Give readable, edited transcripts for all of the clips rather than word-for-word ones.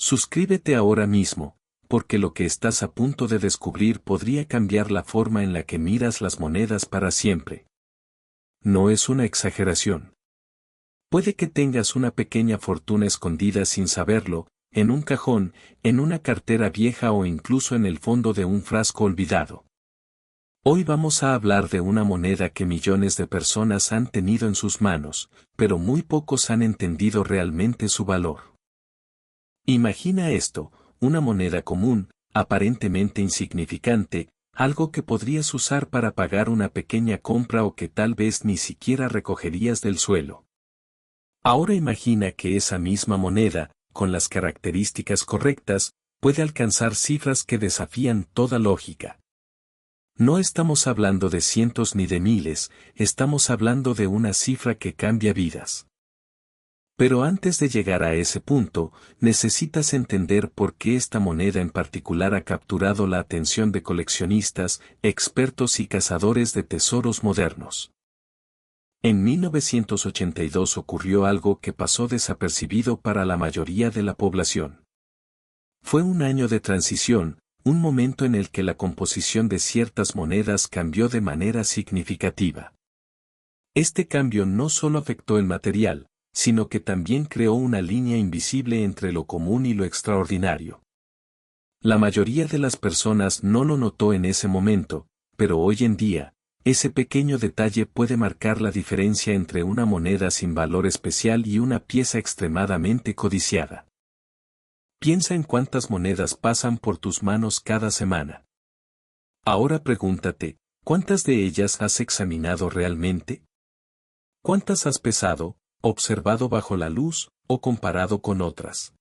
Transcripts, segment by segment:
Suscríbete ahora mismo, porque lo que estás a punto de descubrir podría cambiar la forma en la que miras las monedas para siempre. No es una exageración. Puede que tengas una pequeña fortuna escondida sin saberlo, en un cajón, en una cartera vieja o incluso en el fondo de un frasco olvidado. Hoy vamos a hablar de una moneda que millones de personas han tenido en sus manos, pero muy pocos han entendido realmente su valor. Imagina esto, una moneda común, aparentemente insignificante, algo que podrías usar para pagar una pequeña compra o que tal vez ni siquiera recogerías del suelo. Ahora imagina que esa misma moneda, con las características correctas, puede alcanzar cifras que desafían toda lógica. No estamos hablando de cientos ni de miles, estamos hablando de una cifra que cambia vidas. Pero antes de llegar a ese punto, necesitas entender por qué esta moneda en particular ha capturado la atención de coleccionistas, expertos y cazadores de tesoros modernos. En 1982 ocurrió algo que pasó desapercibido para la mayoría de la población. Fue un año de transición, un momento en el que la composición de ciertas monedas cambió de manera significativa. Este cambio no solo afectó el material, sino que también creó una línea invisible entre lo común y lo extraordinario. La mayoría de las personas no lo notó en ese momento, pero hoy en día, ese pequeño detalle puede marcar la diferencia entre una moneda sin valor especial y una pieza extremadamente codiciada. Piensa en cuántas monedas pasan por tus manos cada semana. Ahora pregúntate, ¿cuántas de ellas has examinado realmente? ¿Cuántas has pesado, observado bajo la luz, o comparado con otras?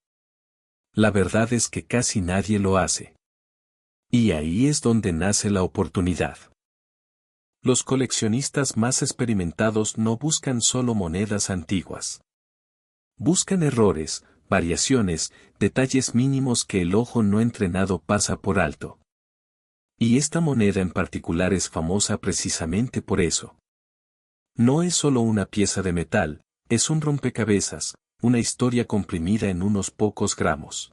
La verdad es que casi nadie lo hace. Y ahí es donde nace la oportunidad. Los coleccionistas más experimentados no buscan solo monedas antiguas. Buscan errores, variaciones, detalles mínimos que el ojo no entrenado pasa por alto. Y esta moneda en particular es famosa precisamente por eso. No es solo una pieza de metal, es un rompecabezas, una historia comprimida en unos pocos gramos.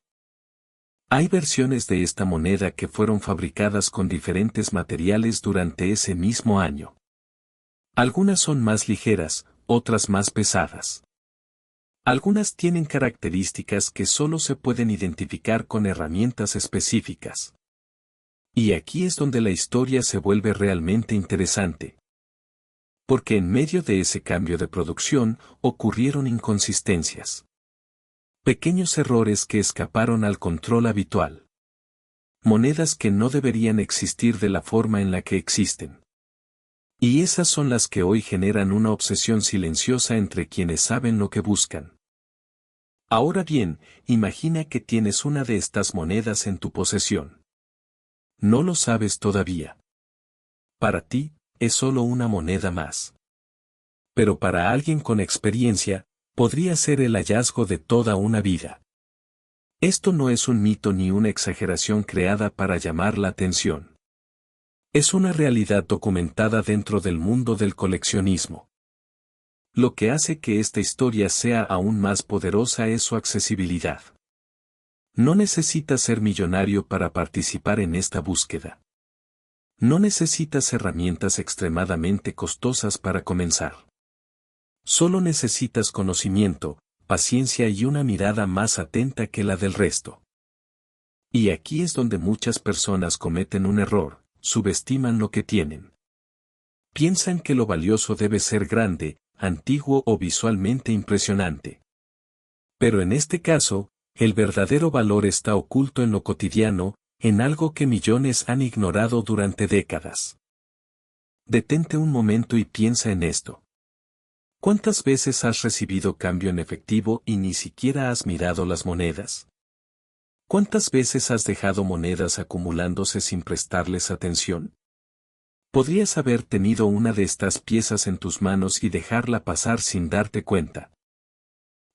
Hay versiones de esta moneda que fueron fabricadas con diferentes materiales durante ese mismo año. Algunas son más ligeras, otras más pesadas. Algunas tienen características que solo se pueden identificar con herramientas específicas. Y aquí es donde la historia se vuelve realmente interesante. Porque en medio de ese cambio de producción, ocurrieron inconsistencias. Pequeños errores que escaparon al control habitual. Monedas que no deberían existir de la forma en la que existen. Y esas son las que hoy generan una obsesión silenciosa entre quienes saben lo que buscan. Ahora bien, imagina que tienes una de estas monedas en tu posesión. No lo sabes todavía. Para ti, es solo una moneda más. Pero para alguien con experiencia, podría ser el hallazgo de toda una vida. Esto no es un mito ni una exageración creada para llamar la atención. Es una realidad documentada dentro del mundo del coleccionismo. Lo que hace que esta historia sea aún más poderosa es su accesibilidad. No necesitas ser millonario para participar en esta búsqueda. No necesitas herramientas extremadamente costosas para comenzar. Solo necesitas conocimiento, paciencia y una mirada más atenta que la del resto. Y aquí es donde muchas personas cometen un error, subestiman lo que tienen. Piensan que lo valioso debe ser grande, antiguo o visualmente impresionante. Pero en este caso, el verdadero valor está oculto en lo cotidiano, en algo que millones han ignorado durante décadas. Detente un momento y piensa en esto. ¿Cuántas veces has recibido cambio en efectivo y ni siquiera has mirado las monedas? ¿Cuántas veces has dejado monedas acumulándose sin prestarles atención? Podrías haber tenido una de estas piezas en tus manos y dejarla pasar sin darte cuenta.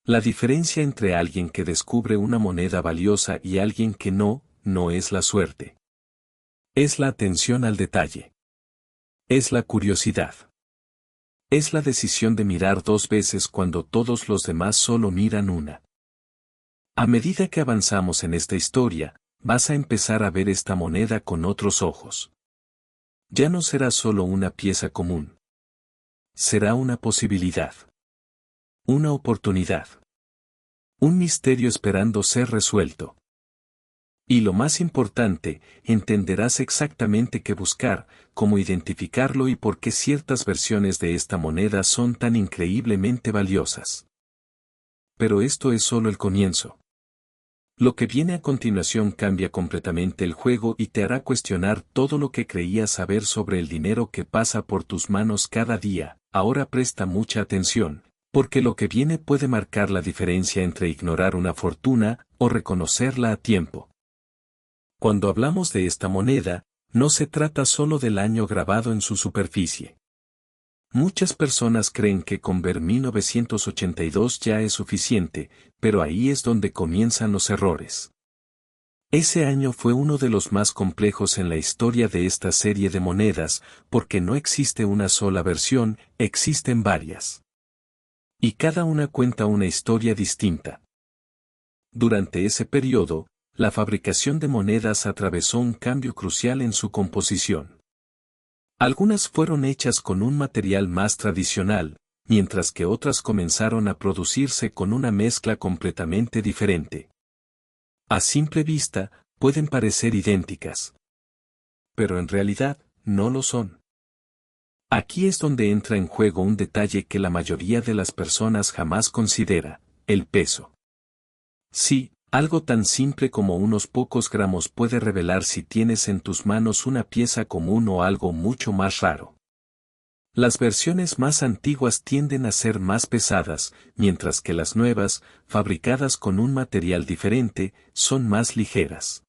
La diferencia entre alguien que descubre una moneda valiosa y alguien que no es la suerte. Es la atención al detalle. Es la curiosidad. Es la decisión de mirar dos veces cuando todos los demás solo miran una. A medida que avanzamos en esta historia, vas a empezar a ver esta moneda con otros ojos. Ya no será solo una pieza común. Será una posibilidad. Una oportunidad. Un misterio esperando ser resuelto. Y lo más importante, entenderás exactamente qué buscar, cómo identificarlo y por qué ciertas versiones de esta moneda son tan increíblemente valiosas. Pero esto es solo el comienzo. Lo que viene a continuación cambia completamente el juego y te hará cuestionar todo lo que creías saber sobre el dinero que pasa por tus manos cada día. Ahora presta mucha atención, porque lo que viene puede marcar la diferencia entre ignorar una fortuna o reconocerla a tiempo. Cuando hablamos de esta moneda, no se trata solo del año grabado en su superficie. Muchas personas creen que con ver 1982 ya es suficiente, pero ahí es donde comienzan los errores. Ese año fue uno de los más complejos en la historia de esta serie de monedas, porque no existe una sola versión, existen varias. Y cada una cuenta una historia distinta. Durante ese periodo, la fabricación de monedas atravesó un cambio crucial en su composición. Algunas fueron hechas con un material más tradicional, mientras que otras comenzaron a producirse con una mezcla completamente diferente. A simple vista, pueden parecer idénticas. Pero en realidad, no lo son. Aquí es donde entra en juego un detalle que la mayoría de las personas jamás considera: el peso. Sí, algo tan simple como unos pocos gramos puede revelar si tienes en tus manos una pieza común o algo mucho más raro. Las versiones más antiguas tienden a ser más pesadas, mientras que las nuevas, fabricadas con un material diferente, son más ligeras.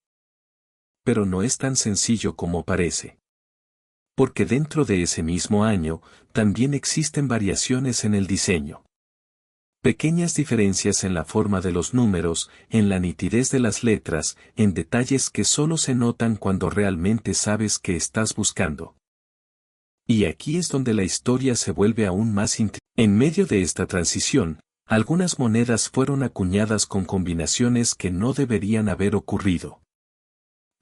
Pero no es tan sencillo como parece. Porque dentro de ese mismo año, también existen variaciones en el diseño. Pequeñas diferencias en la forma de los números, en la nitidez de las letras, en detalles que solo se notan cuando realmente sabes qué estás buscando. Y aquí es donde la historia se vuelve aún más intrigante. En medio de esta transición, algunas monedas fueron acuñadas con combinaciones que no deberían haber ocurrido.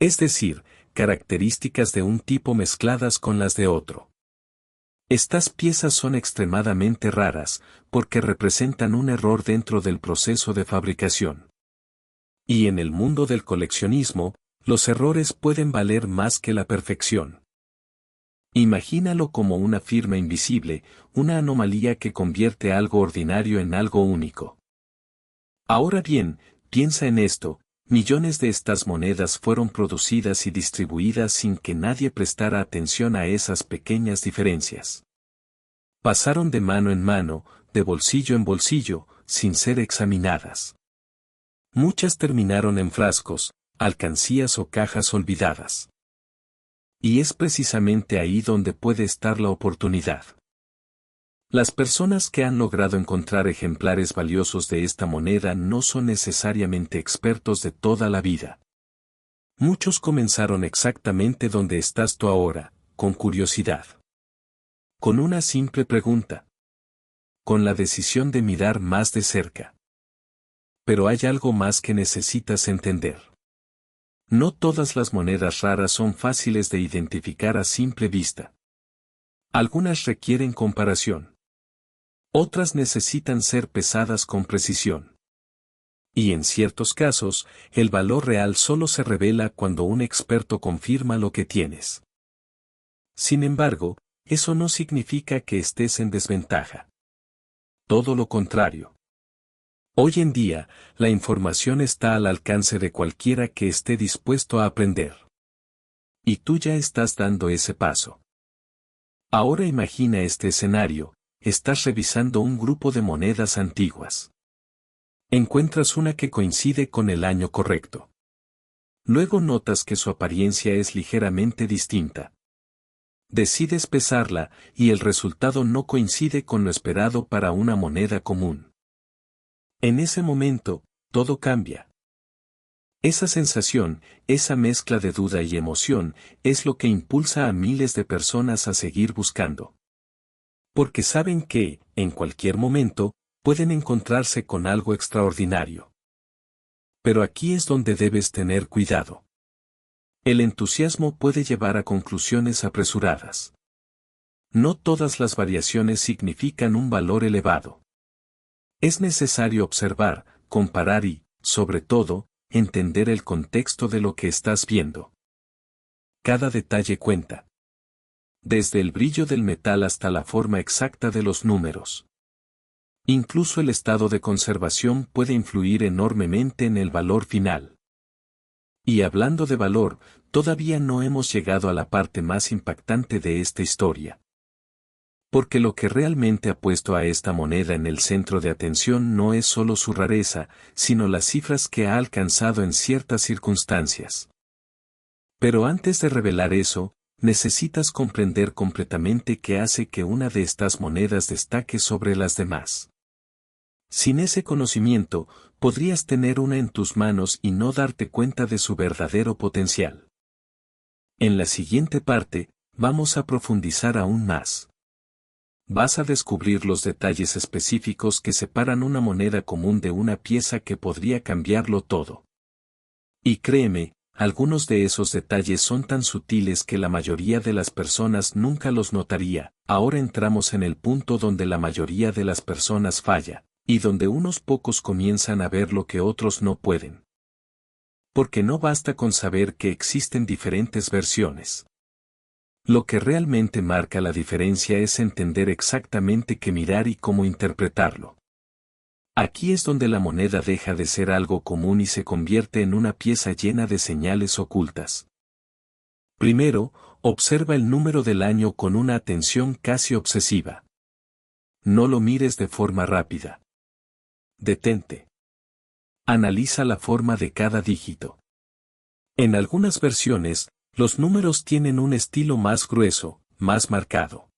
Es decir, características de un tipo mezcladas con las de otro. Estas piezas son extremadamente raras, porque representan un error dentro del proceso de fabricación. Y en el mundo del coleccionismo, los errores pueden valer más que la perfección. Imagínalo como una firma invisible, una anomalía que convierte algo ordinario en algo único. Ahora bien, piensa en esto: millones de estas monedas fueron producidas y distribuidas sin que nadie prestara atención a esas pequeñas diferencias. Pasaron de mano en mano, de bolsillo en bolsillo, sin ser examinadas. Muchas terminaron en frascos, alcancías o cajas olvidadas. Y es precisamente ahí donde puede estar la oportunidad. Las personas que han logrado encontrar ejemplares valiosos de esta moneda no son necesariamente expertos de toda la vida. Muchos comenzaron exactamente donde estás tú ahora, con curiosidad. Con una simple pregunta. Con la decisión de mirar más de cerca. Pero hay algo más que necesitas entender. No todas las monedas raras son fáciles de identificar a simple vista. Algunas requieren comparación. Otras necesitan ser pesadas con precisión. Y en ciertos casos, el valor real solo se revela cuando un experto confirma lo que tienes. Sin embargo, eso no significa que estés en desventaja. Todo lo contrario. Hoy en día, la información está al alcance de cualquiera que esté dispuesto a aprender. Y tú ya estás dando ese paso. Ahora imagina este escenario: estás revisando un grupo de monedas antiguas. Encuentras una que coincide con el año correcto. Luego notas que su apariencia es ligeramente distinta. Decides pesarla, y el resultado no coincide con lo esperado para una moneda común. En ese momento, todo cambia. Esa sensación, esa mezcla de duda y emoción, es lo que impulsa a miles de personas a seguir buscando. Porque saben que, en cualquier momento, pueden encontrarse con algo extraordinario. Pero aquí es donde debes tener cuidado. El entusiasmo puede llevar a conclusiones apresuradas. No todas las variaciones significan un valor elevado. Es necesario observar, comparar y, sobre todo, entender el contexto de lo que estás viendo. Cada detalle cuenta. Desde el brillo del metal hasta la forma exacta de los números. Incluso el estado de conservación puede influir enormemente en el valor final. Y hablando de valor, todavía no hemos llegado a la parte más impactante de esta historia. Porque lo que realmente ha puesto a esta moneda en el centro de atención no es solo su rareza, sino las cifras que ha alcanzado en ciertas circunstancias. Pero antes de revelar eso, necesitas comprender completamente qué hace que una de estas monedas destaque sobre las demás. Sin ese conocimiento, podrías tener una en tus manos y no darte cuenta de su verdadero potencial. En la siguiente parte, vamos a profundizar aún más. Vas a descubrir los detalles específicos que separan una moneda común de una pieza que podría cambiarlo todo. Y créeme, algunos de esos detalles son tan sutiles que la mayoría de las personas nunca los notaría. Ahora entramos en el punto donde la mayoría de las personas falla, y donde unos pocos comienzan a ver lo que otros no pueden. Porque no basta con saber que existen diferentes versiones. Lo que realmente marca la diferencia es entender exactamente qué mirar y cómo interpretarlo. Aquí es donde la moneda deja de ser algo común y se convierte en una pieza llena de señales ocultas. Primero, observa el número del año con una atención casi obsesiva. No lo mires de forma rápida. Detente. Analiza la forma de cada dígito. En algunas versiones, los números tienen un estilo más grueso, más marcado.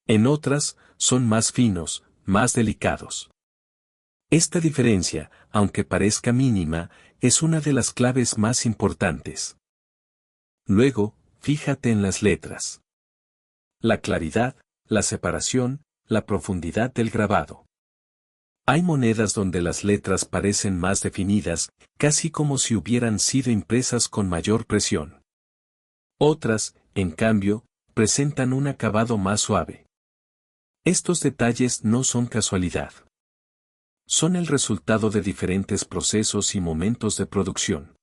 En otras, son más finos, más delicados. Esta diferencia, aunque parezca mínima, es una de las claves más importantes. Luego, fíjate en las letras. La claridad, la separación, la profundidad del grabado. Hay monedas donde las letras parecen más definidas, casi como si hubieran sido impresas con mayor presión. Otras, en cambio, presentan un acabado más suave. Estos detalles no son casualidad. Son el resultado de diferentes procesos y momentos de producción.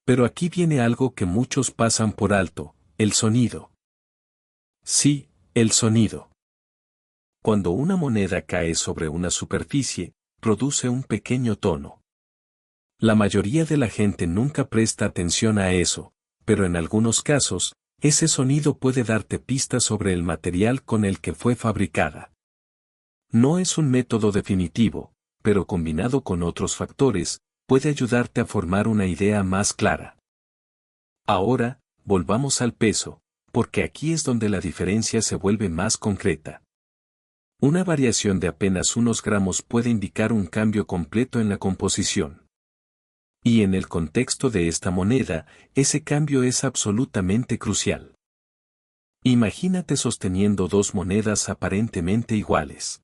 Pero aquí viene algo que muchos pasan por alto, el sonido. Sí, el sonido. Cuando una moneda cae sobre una superficie, produce un pequeño tono. La mayoría de la gente nunca presta atención a eso, pero en algunos casos, ese sonido puede darte pistas sobre el material con el que fue fabricada. No es un método definitivo, pero combinado con otros factores, puede ayudarte a formar una idea más clara. Ahora, volvamos al peso, porque aquí es donde la diferencia se vuelve más concreta. Una variación de apenas unos gramos puede indicar un cambio completo en la composición. Y en el contexto de esta moneda, ese cambio es absolutamente crucial. Imagínate sosteniendo dos monedas aparentemente iguales.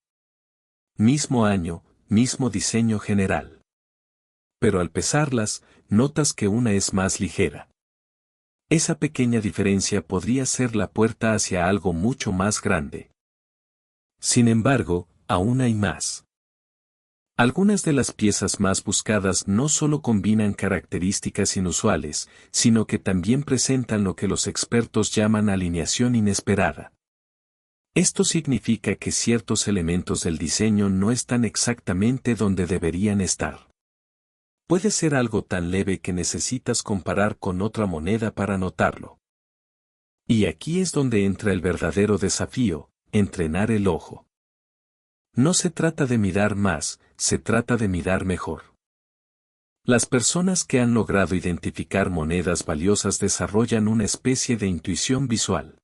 Mismo año, mismo diseño general. Pero al pesarlas, notas que una es más ligera. Esa pequeña diferencia podría ser la puerta hacia algo mucho más grande. Sin embargo, aún hay más. Algunas de las piezas más buscadas no solo combinan características inusuales, sino que también presentan lo que los expertos llaman alineación inesperada. Esto significa que ciertos elementos del diseño no están exactamente donde deberían estar. Puede ser algo tan leve que necesitas comparar con otra moneda para notarlo. Y aquí es donde entra el verdadero desafío, entrenar el ojo. No se trata de mirar más, se trata de mirar mejor. Las personas que han logrado identificar monedas valiosas desarrollan una especie de intuición visual.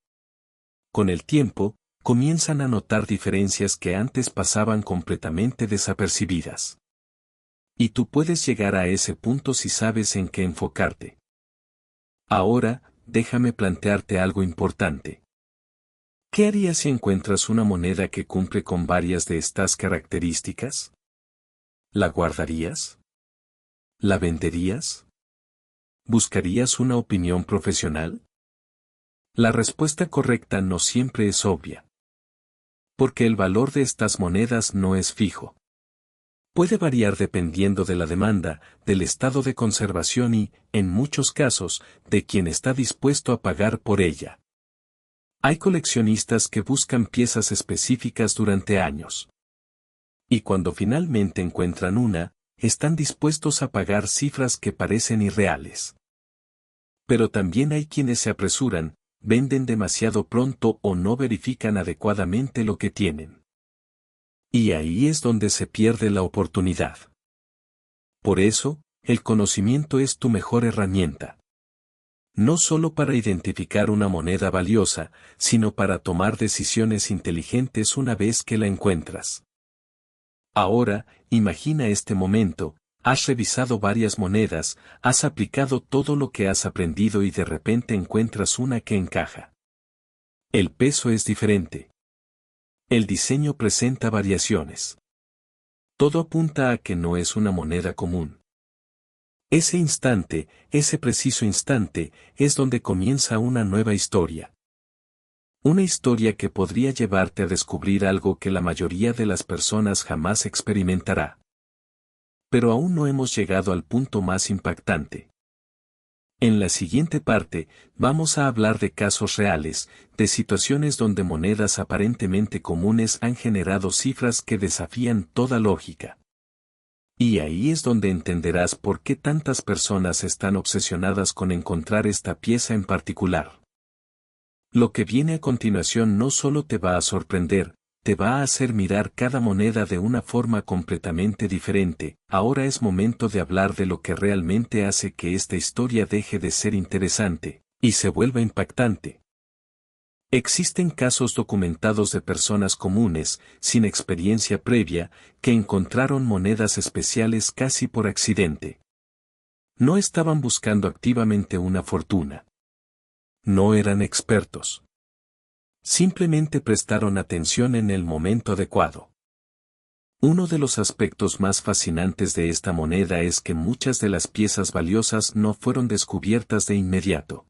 Con el tiempo, comienzan a notar diferencias que antes pasaban completamente desapercibidas. Y tú puedes llegar a ese punto si sabes en qué enfocarte. Ahora, déjame plantearte algo importante. ¿Qué harías si encuentras una moneda que cumple con varias de estas características? ¿La guardarías? ¿La venderías? ¿Buscarías una opinión profesional? La respuesta correcta no siempre es obvia. Porque el valor de estas monedas no es fijo. Puede variar dependiendo de la demanda, del estado de conservación y, en muchos casos, de quien está dispuesto a pagar por ella. Hay coleccionistas que buscan piezas específicas durante años. Y cuando finalmente encuentran una, están dispuestos a pagar cifras que parecen irreales. Pero también hay quienes se apresuran, venden demasiado pronto o no verifican adecuadamente lo que tienen. Y ahí es donde se pierde la oportunidad. Por eso, el conocimiento es tu mejor herramienta. No solo para identificar una moneda valiosa, sino para tomar decisiones inteligentes una vez que la encuentras. Ahora, imagina este momento, has revisado varias monedas, has aplicado todo lo que has aprendido y de repente encuentras una que encaja. El peso es diferente. El diseño presenta variaciones. Todo apunta a que no es una moneda común. Ese instante, ese preciso instante, es donde comienza una nueva historia. Una historia que podría llevarte a descubrir algo que la mayoría de las personas jamás experimentará. Pero aún no hemos llegado al punto más impactante. En la siguiente parte, vamos a hablar de casos reales, de situaciones donde monedas aparentemente comunes han generado cifras que desafían toda lógica. Y ahí es donde entenderás por qué tantas personas están obsesionadas con encontrar esta pieza en particular. Lo que viene a continuación no solo te va a sorprender, te va a hacer mirar cada moneda de una forma completamente diferente. Ahora es momento de hablar de lo que realmente hace que esta historia deje de ser interesante, y se vuelva impactante. Existen casos documentados de personas comunes, sin experiencia previa, que encontraron monedas especiales casi por accidente. No estaban buscando activamente una fortuna. No eran expertos. Simplemente prestaron atención en el momento adecuado. Uno de los aspectos más fascinantes de esta moneda es que muchas de las piezas valiosas no fueron descubiertas de inmediato.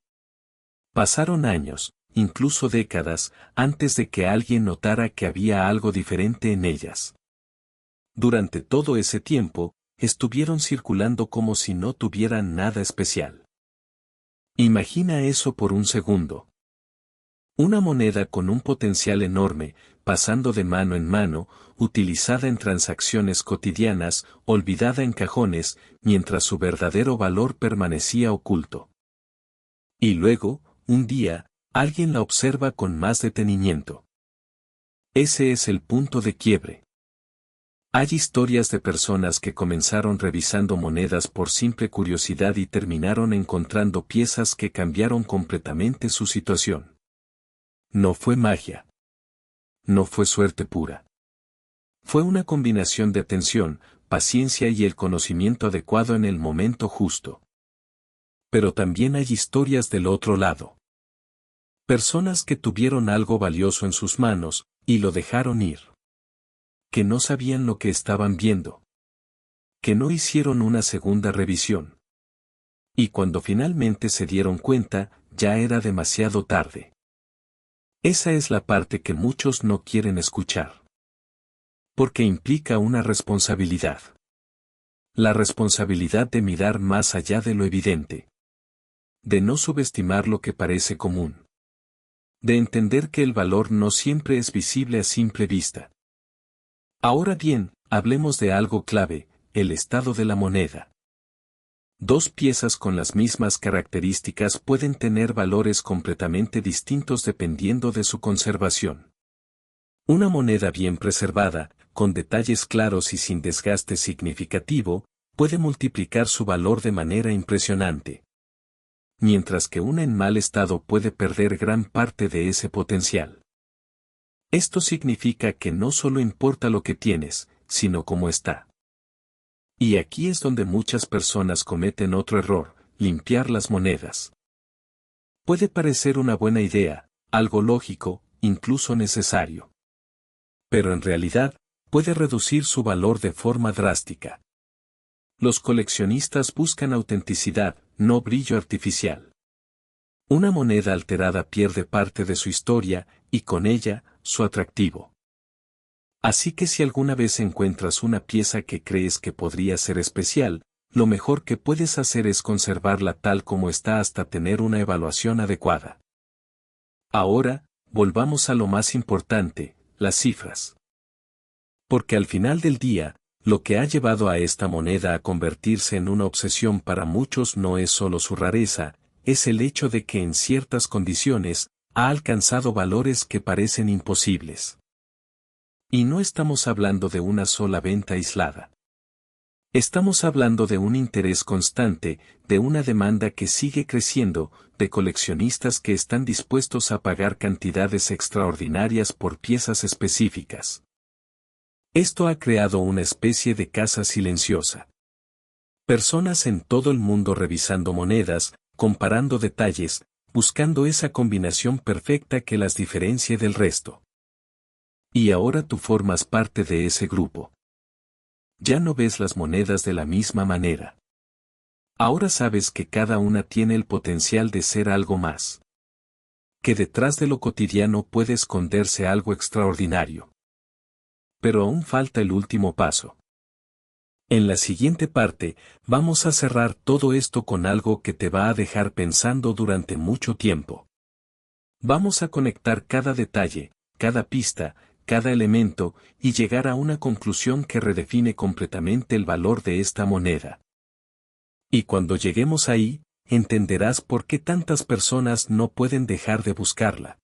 Pasaron años, incluso décadas, antes de que alguien notara que había algo diferente en ellas. Durante todo ese tiempo, estuvieron circulando como si no tuvieran nada especial. Imagina eso por un segundo. Una moneda con un potencial enorme, pasando de mano en mano, utilizada en transacciones cotidianas, olvidada en cajones, mientras su verdadero valor permanecía oculto. Y luego, un día, alguien la observa con más detenimiento. Ese es el punto de quiebre. Hay historias de personas que comenzaron revisando monedas por simple curiosidad y terminaron encontrando piezas que cambiaron completamente su situación. No fue magia. No fue suerte pura. Fue una combinación de atención, paciencia y el conocimiento adecuado en el momento justo. Pero también hay historias del otro lado. Personas que tuvieron algo valioso en sus manos, y lo dejaron ir. Que no sabían lo que estaban viendo. Que no hicieron una segunda revisión. Y cuando finalmente se dieron cuenta, ya era demasiado tarde. Esa es la parte que muchos no quieren escuchar. Porque implica una responsabilidad. La responsabilidad de mirar más allá de lo evidente. De no subestimar lo que parece común. De entender que el valor no siempre es visible a simple vista. Ahora bien, hablemos de algo clave, el estado de la moneda. Dos piezas con las mismas características pueden tener valores completamente distintos dependiendo de su conservación. Una moneda bien preservada, con detalles claros y sin desgaste significativo, puede multiplicar su valor de manera impresionante. Mientras que una en mal estado puede perder gran parte de ese potencial. Esto significa que no solo importa lo que tienes, sino cómo está. Y aquí es donde muchas personas cometen otro error, limpiar las monedas. Puede parecer una buena idea, algo lógico, incluso necesario. Pero en realidad, puede reducir su valor de forma drástica. Los coleccionistas buscan autenticidad, no brillo artificial. Una moneda alterada pierde parte de su historia, y con ella, su atractivo. Así que si alguna vez encuentras una pieza que crees que podría ser especial, lo mejor que puedes hacer es conservarla tal como está hasta tener una evaluación adecuada. Ahora, volvamos a lo más importante, las cifras. Porque al final del día, lo que ha llevado a esta moneda a convertirse en una obsesión para muchos no es solo su rareza, es el hecho de que en ciertas condiciones, ha alcanzado valores que parecen imposibles. Y no estamos hablando de una sola venta aislada. Estamos hablando de un interés constante, de una demanda que sigue creciendo, de coleccionistas que están dispuestos a pagar cantidades extraordinarias por piezas específicas. Esto ha creado una especie de casa silenciosa. Personas en todo el mundo revisando monedas, comparando detalles, buscando esa combinación perfecta que las diferencie del resto. Y ahora tú formas parte de ese grupo. Ya no ves las monedas de la misma manera. Ahora sabes que cada una tiene el potencial de ser algo más. Que detrás de lo cotidiano puede esconderse algo extraordinario. Pero aún falta el último paso. En la siguiente parte, vamos a cerrar todo esto con algo que te va a dejar pensando durante mucho tiempo. Vamos a conectar cada detalle, cada pista, cada elemento, y llegar a una conclusión que redefine completamente el valor de esta moneda. Y cuando lleguemos ahí, entenderás por qué tantas personas no pueden dejar de buscarla.